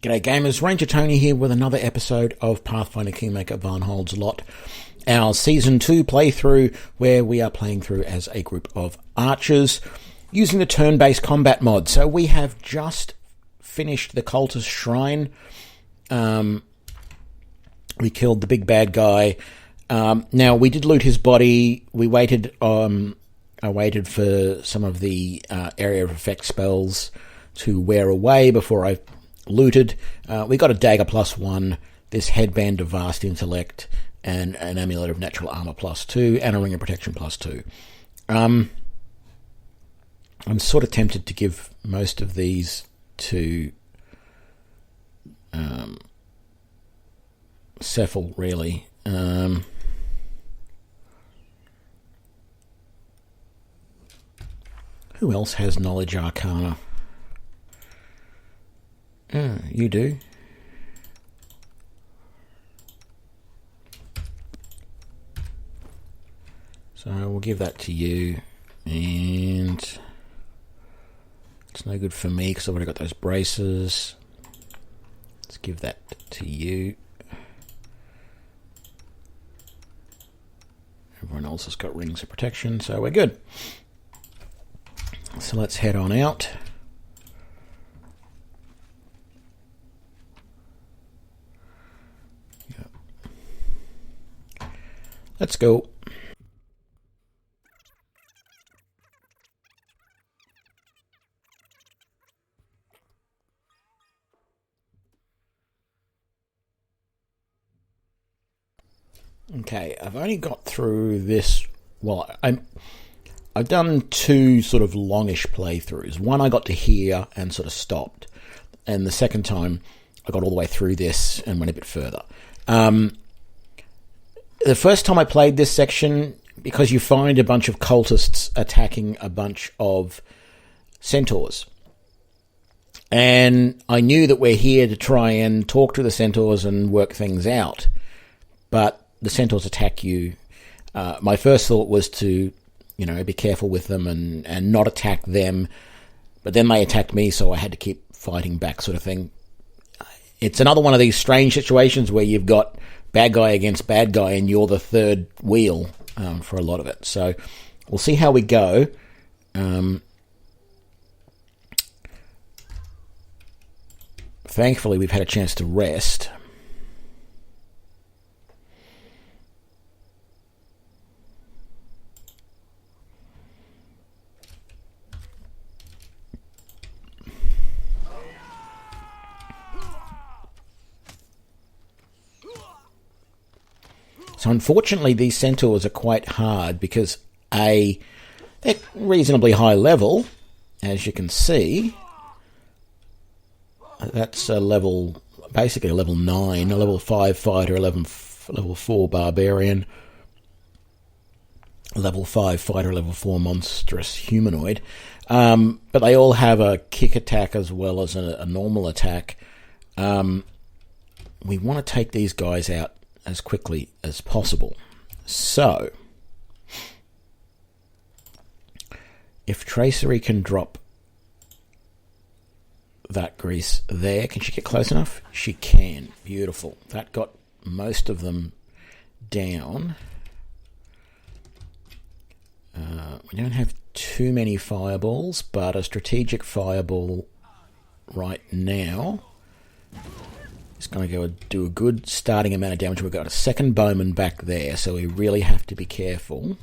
G'day gamers, Ranger Tony here with another episode of Pathfinder Kingmaker Varnhold's Lot, our Season 2 playthrough where we are playing through as a group of archers using the turn-based combat mod. So we have just finished the cultist shrine. We killed the big bad guy. Now we did loot his body. We waited, I waited for some of the area of effect spells to wear away before I looted. We got a dagger +1, this headband of vast intellect, and an amulet of natural armor +2, and a ring of protection +2. I'm sort of tempted to give most of these to Cephal, really. Who else has knowledge arcana? You do. So we'll give that to you, and it's no good for me because I've already got those braces. Let's give that to you. Everyone else has got rings of protection, so we're good. So let's head on out. Let's go. Okay, I've only got through this. Well, I've done two sort of longish playthroughs. One I got to here and sort of stopped, and the second time I got all the way through this and went a bit further. The first time I played this section, because you find a bunch of cultists attacking a bunch of centaurs. And I knew that we're here to try and talk to the centaurs and work things out. But the centaurs attack you. My first thought was to, be careful with them and not attack them. But then they attacked me, so I had to keep fighting back, sort of thing. It's another one of these strange situations where you've got bad guy against bad guy, and you're the third wheel for a lot of it. So we'll see how we go. Thankfully, we've had a chance to rest. So unfortunately, these centaurs are quite hard because they're reasonably high level, as you can see. That's a level, basically a level 9, a level 5 fighter, a level 4 barbarian, a level 5 fighter, level 4 monstrous humanoid. But they all have a kick attack as well as a normal attack. We want to take these guys out as quickly as possible. So, if Tracery can drop that grease there, can she get close enough? She can. Beautiful. That got most of them down. We don't have too many fireballs, but a strategic fireball right now is going to go do a good starting amount of damage. We've got a second bowman back there, so we really have to be careful.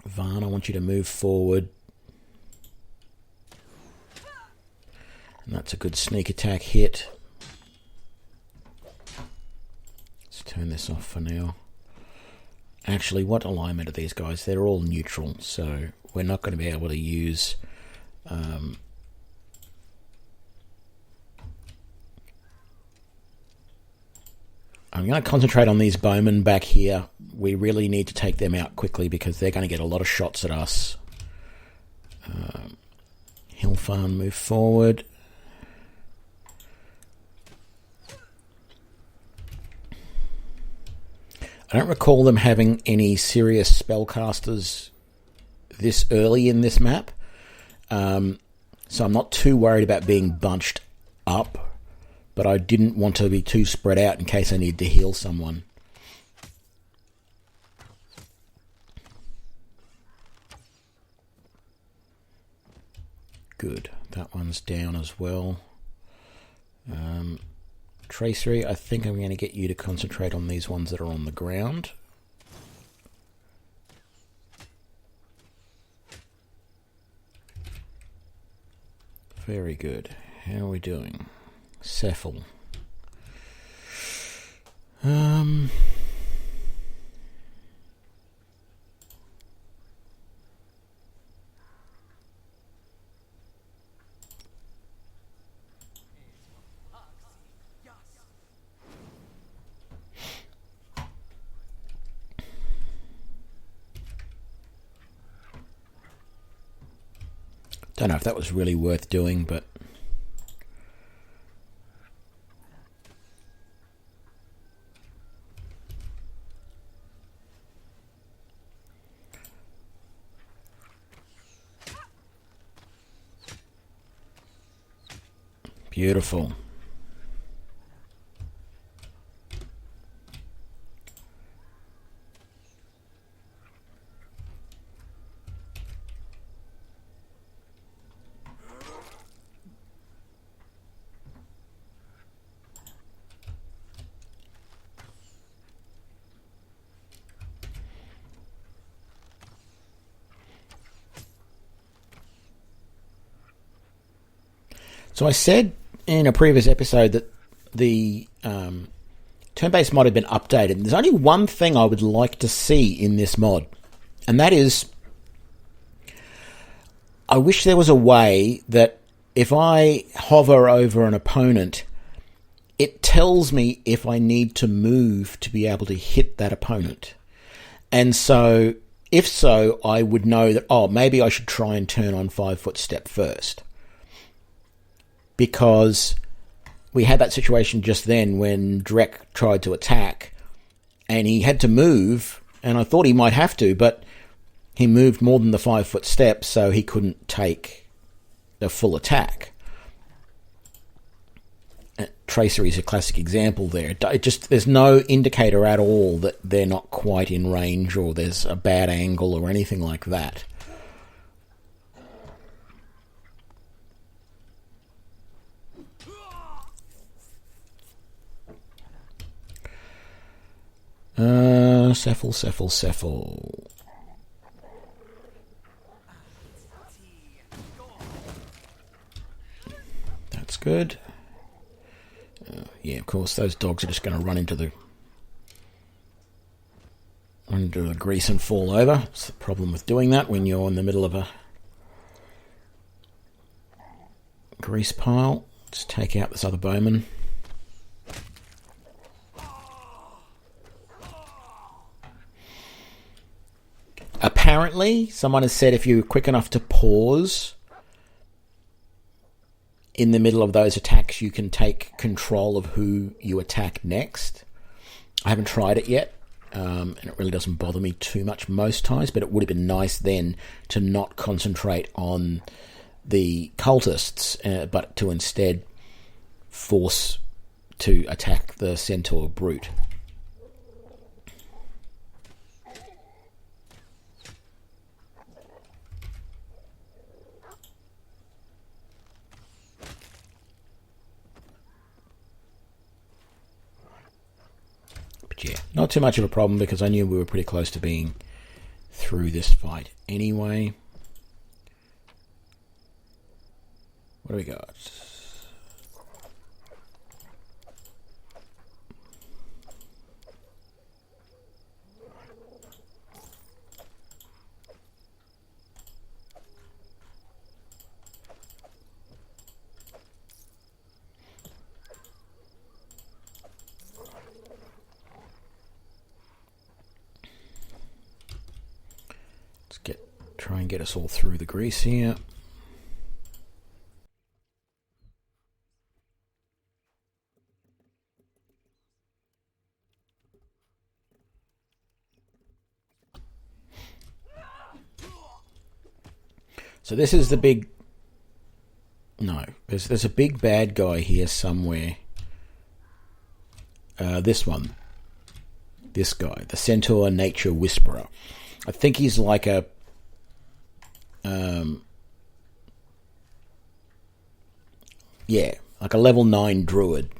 Varn, I want you to move forward. And that's a good sneak attack hit. Let's turn this off for now. Actually, what alignment are these guys? They're all neutral, so we're not going to be able to use I'm going to concentrate on these bowmen back here. We really need to take them out quickly because they're going to get a lot of shots at us. Hilfarn, move forward. I don't recall them having any serious spellcasters this early in this map. So I'm not too worried about being bunched up, but I didn't want to be too spread out in case I need to heal someone. Good. That one's down as well. Tracery, I think I'm going to get you to concentrate on these ones that are on the ground. Very good. How are we doing? Cephal. Don't know if that was really worth doing, but beautiful. So I said in a previous episode that the turn-based mod had been updated. There's only one thing I would like to see in this mod, and that is I wish there was a way that if I hover over an opponent, it tells me if I need to move to be able to hit that opponent. And so, if so, I would know that, oh, maybe I should try and turn on 5-foot step first. Because we had that situation just then when Drek tried to attack and he had to move, and I thought he might have to, but he moved more than the 5-foot step, so he couldn't take the full attack. Tracer is a classic example there. There's no indicator at all that they're not quite in range or there's a bad angle or anything like that. Cephal. That's good. Yeah, of course, those dogs are just going to run into the grease and fall over. It's the problem with doing that when you're in the middle of a grease pile. Let's take out this other bowman. Apparently, someone has said if you're quick enough to pause in the middle of those attacks, you can take control of who you attack next. I haven't tried it yet, and it really doesn't bother me too much most times, but it would have been nice then to not concentrate on the cultists, but to instead force to attack the centaur brute. Yeah, not too much of a problem because I knew we were pretty close to being through this fight anyway. What do we got? Try and get us all through the grease here. So this is the big No, there's a big bad guy here somewhere. This one. This guy, the Centaur Nature Whisperer. I think he's like a... like a level 9 druid.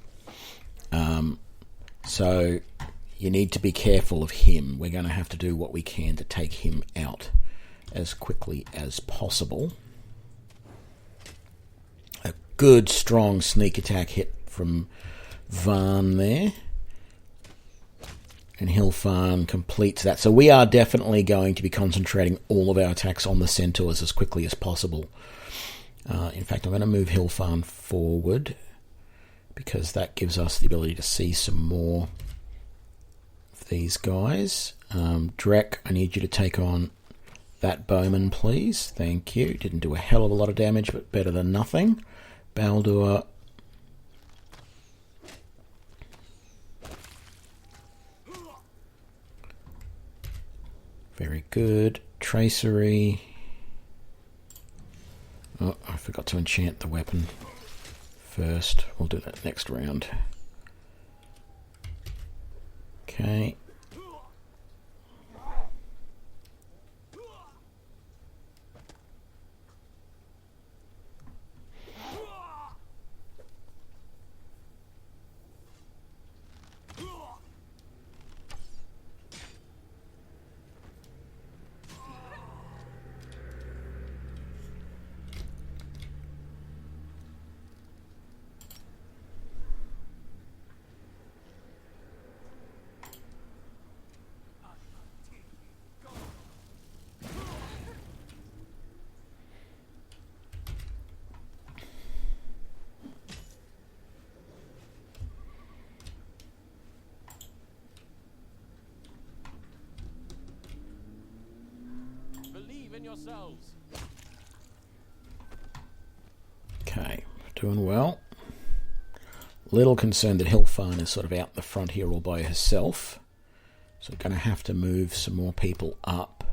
So you need to be careful of him. We're going to have to do what we can to take him out as quickly as possible. A good, strong sneak attack hit from Varn there. And Hilfarn completes that. So we are definitely going to be concentrating all of our attacks on the centaurs as quickly as possible. In fact, I'm going to move Hilfarn forward because that gives us the ability to see some more of these guys. Drek, I need you to take on that bowman, please. Thank you. Didn't do a hell of a lot of damage, but better than nothing. Baldur. Very good. Tracery. Oh, I forgot to enchant the weapon first. We'll do that next round. Okay. Yourselves. Okay, doing well. Little concerned that Hilfarn is sort of out the front here all by herself. So going to have to move some more people up.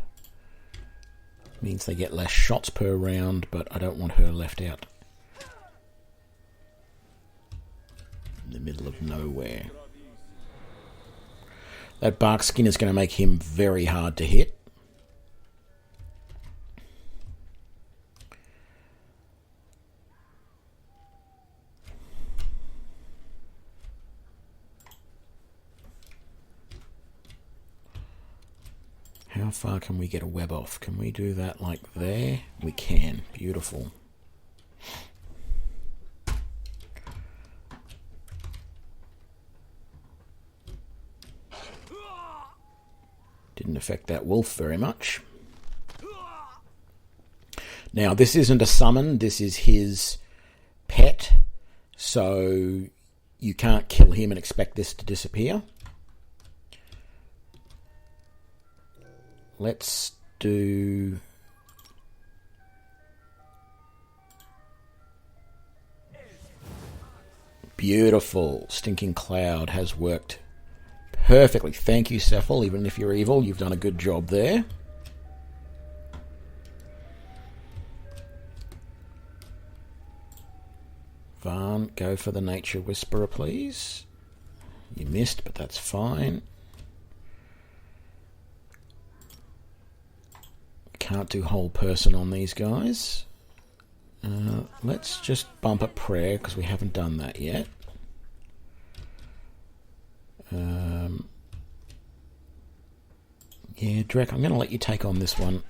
Means they get less shots per round, but I don't want her left out in the middle of nowhere. That bark skin is going to make him very hard to hit. How far can we get a web off? Can we do that like there? We can. Beautiful. Didn't affect that wolf very much. Now, this isn't a summon. This is his pet. So you can't kill him and expect this to disappear. Let's do... Beautiful. Stinking Cloud has worked perfectly. Thank you, Cephal. Even if you're evil, you've done a good job there. Varn, go for the Nature Whisperer, please. You missed, but that's fine. Can't do whole person on these guys. Let's just bump a prayer because we haven't done that yet. Yeah, Drek, I'm going to let you take on this one.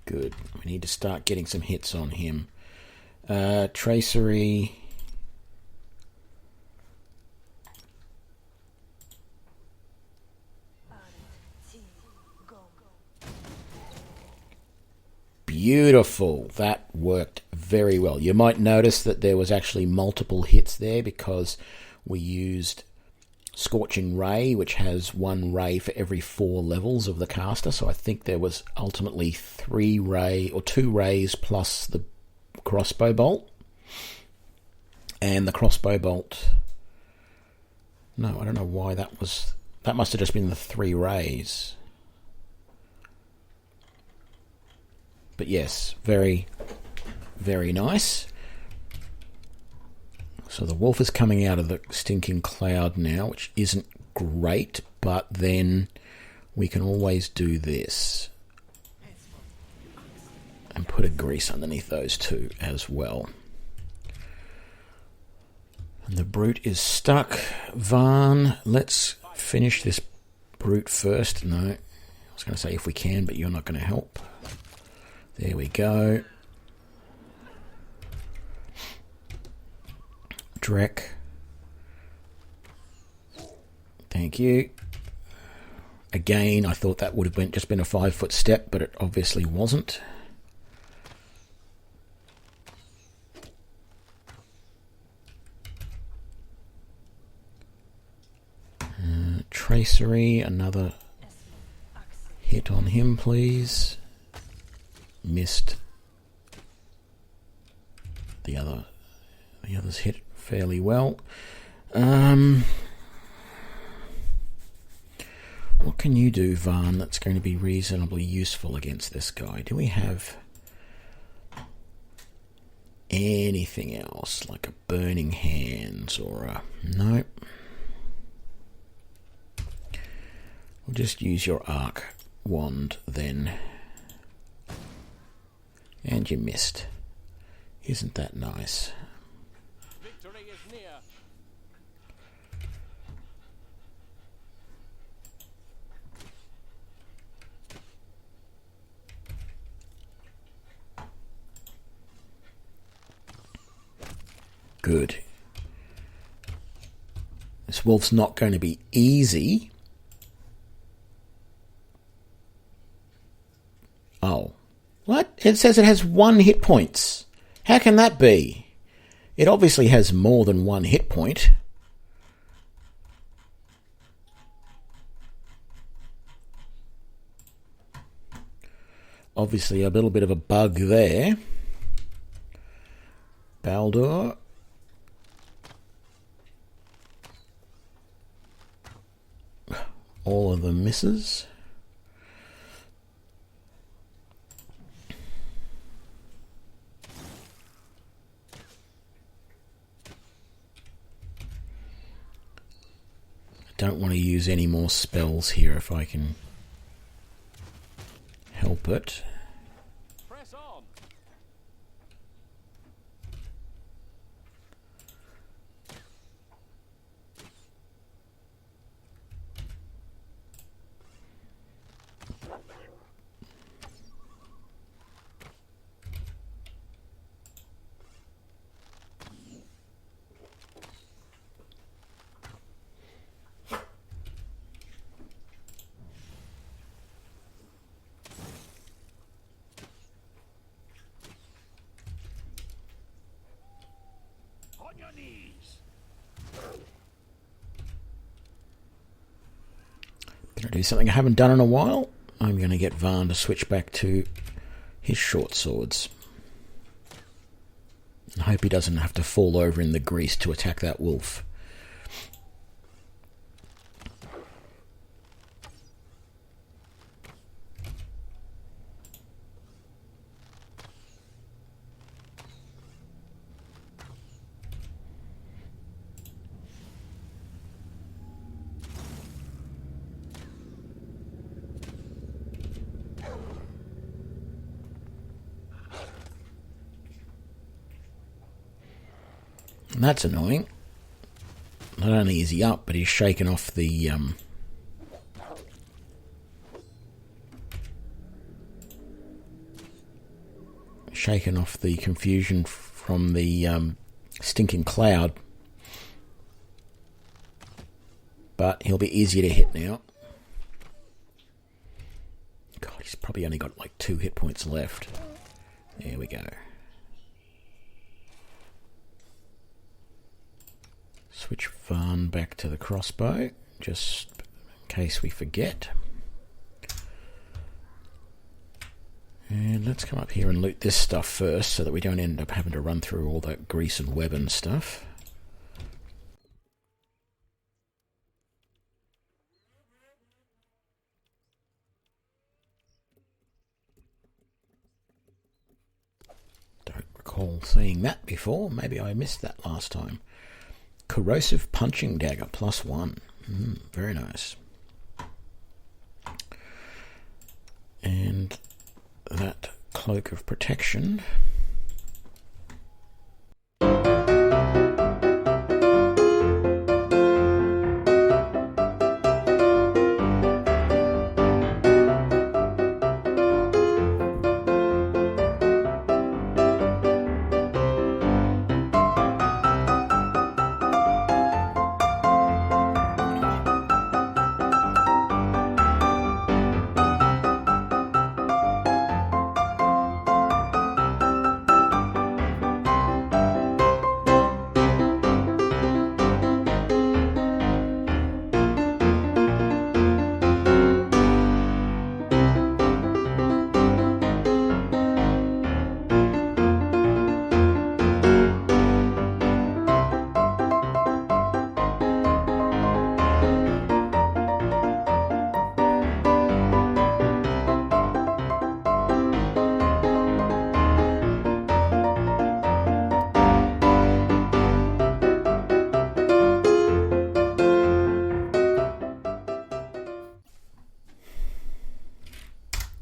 Good. We need to start getting some hits on him. Tracery. Beautiful. That worked very well. You might notice that there was actually multiple hits there because we used Scorching Ray, which has 1 ray for every 4 levels of the caster. So I think there was ultimately 2 rays plus the crossbow bolt. And the crossbow bolt. No, I don't know why that was... That must have just been the 3 rays. But yes, very, very nice. So the wolf is coming out of the stinking cloud now, which isn't great, but then we can always do this. And put a grease underneath those two as well. And the brute is stuck. Varn, let's finish this brute first. No, I was going to say if we can, but you're not going to help. There we go. Drek. Thank you. Again, I thought that would have just been a 5-foot step, but it obviously wasn't. Tracery, another hit on him, please. Missed. The others hit fairly well. What can you do, Varn, that's going to be reasonably useful against this guy? Do we have anything else, like a burning hands or a... Nope. We'll just use your arc wand then. And you missed. Isn't that nice? Victory is near. Good. This wolf's not going to be easy. Oh. What? It says it has 1 hit points. How can that be? It obviously has more than 1 hit point. Obviously a little bit of a bug there. Baldur. All of the misses. Don't want to use any more spells here if I can help it. Press on. On your knees. Gonna do something I haven't done in a while. I'm going to get Varn to switch back to his short swords. I hope he doesn't have to fall over in the grease to attack that wolf. And that's annoying. Not only is he up, but he's shaken off the confusion from the stinking cloud. But he'll be easier to hit now. God, he's probably only got like 2 hit points left. There we go. Switch Varn back to the crossbow, just in case we forget. And let's come up here and loot this stuff first so that we don't end up having to run through all that grease and web and stuff. recall seeing that before. Maybe I missed that last time. Corrosive punching dagger, +1. Very nice. And that cloak of protection.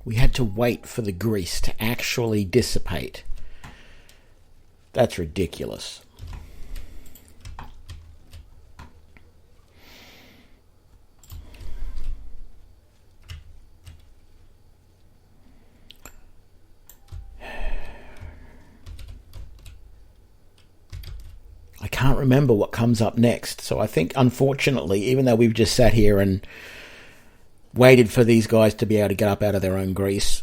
We had to wait for the grease to actually dissipate. That's ridiculous. I can't remember what comes up next, so I think, unfortunately, even though we've just sat here and waited for these guys to be able to get up out of their own grease,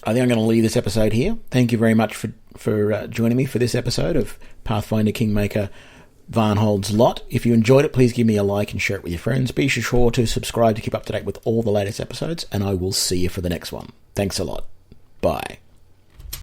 I think I'm going to leave this episode here. Thank you very much for joining me for this episode of Pathfinder Kingmaker Varnhold's Lot. If you enjoyed it, please give me a like and share it with your friends. Be sure to subscribe to keep up to date with all the latest episodes, and I will see you for the next one. Thanks a lot. Bye.